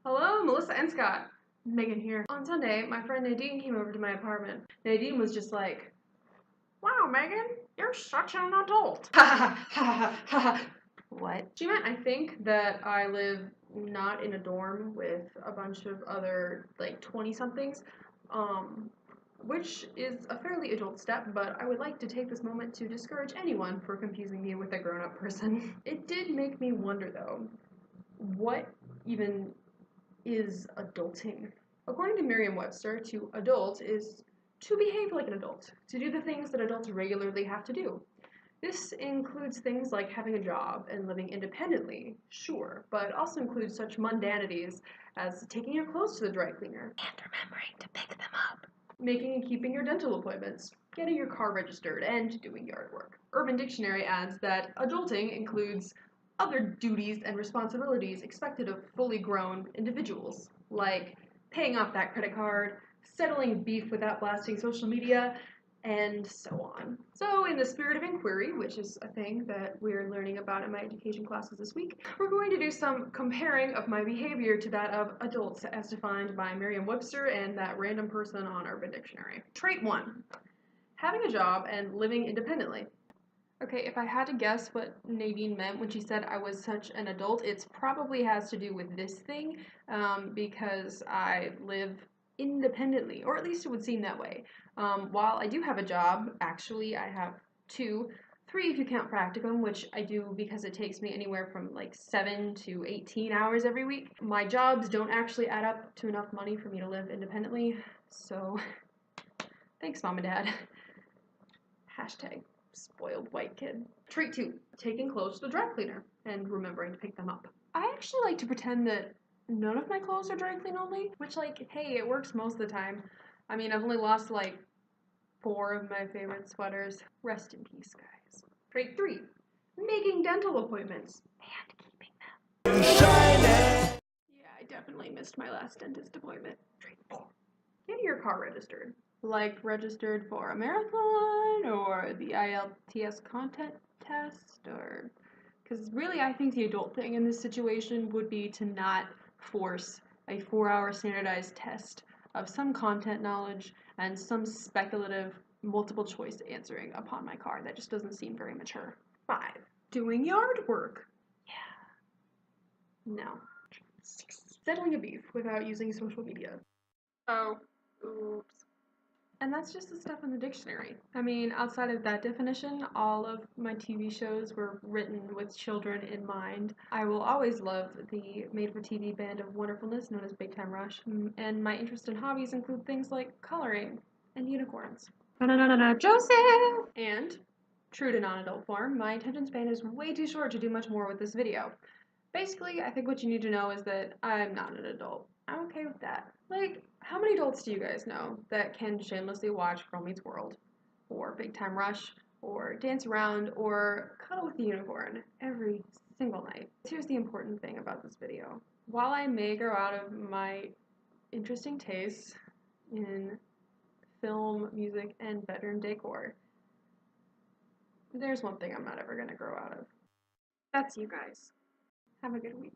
Hello, Melissa and Scott. Megan here. On Sunday, my friend Nadine came over to my apartment. Nadine was just like, "Wow, Megan, you're such an adult." Ha ha ha ha ha. What? She meant, I think, that I live not in a dorm with a bunch of other, like, 20-somethings, which is a fairly adult step, but I would like to take this moment to discourage anyone for confusing me with a grown-up person. It did make me wonder, though, what even is adulting? According to Merriam-Webster, to adult is to behave like an adult, to do the things that adults regularly have to do. This includes things like having a job and living independently, sure, but also includes such mundanities as taking your clothes to the dry cleaner and remembering to pick them up, making and keeping your dental appointments, getting your car registered, and doing yard work. Urban Dictionary adds that adulting includes other duties and responsibilities expected of fully grown individuals, like paying off that credit card, settling beef without blasting social media, and so on. So, in the spirit of inquiry, which is a thing that we're learning about in my education classes this week, we're going to do some comparing of my behavior to that of adults as defined by Merriam-Webster and that random person on Urban Dictionary. Trait 1. Having a job and living independently. Okay, if I had to guess what Nadine meant when she said I was such an adult, it probably has to do with this thing, because I live independently, or at least it would seem that way. While I do have a job, actually, I have two, three if you count practicum, which I do because it takes me anywhere from like 7 to 18 hours every week. My jobs don't actually add up to enough money for me to live independently, so thanks, Mom and Dad. Hashtag spoiled white kid. Trait 2, taking clothes to the dry cleaner and remembering to pick them up. I actually like to pretend that none of my clothes are dry clean only, which, like, hey, it works most of the time. I mean, I've only lost like 4 of my favorite sweaters. Rest in peace, guys. Trait 3, making dental appointments and keeping them. Yeah, I definitely missed my last dentist appointment. Trait 4, getting your car registered. Like registered for a marathon or the IELTS content test, or because really I think the adult thing in this situation would be to not force a 4-hour standardized test of some content knowledge and some speculative multiple choice answering upon my car. That just doesn't seem very mature. 5, doing yard work. Yeah. No. 6, settling a beef without using social media. Oh, oops. And that's just the stuff in the dictionary. I mean, outside of that definition, all of my TV shows were written with children in mind. I will always love the made-for-TV band of wonderfulness known as Big Time Rush, and my interest in hobbies include things like coloring and unicorns. No, Joseph! And, true to non-adult form, my attention span is way too short to do much more with this video. Basically, I think what you need to know is that I'm not an adult. I'm okay with that. Like, how many adults do you guys know that can shamelessly watch Girl Meets World, or Big Time Rush, or Dance Around, or Cuddle with the Unicorn every single night? Here's the important thing about this video. While I may grow out of my interesting tastes in film, music, and bedroom decor, there's one thing I'm not ever gonna grow out of. That's you guys. Have a good week.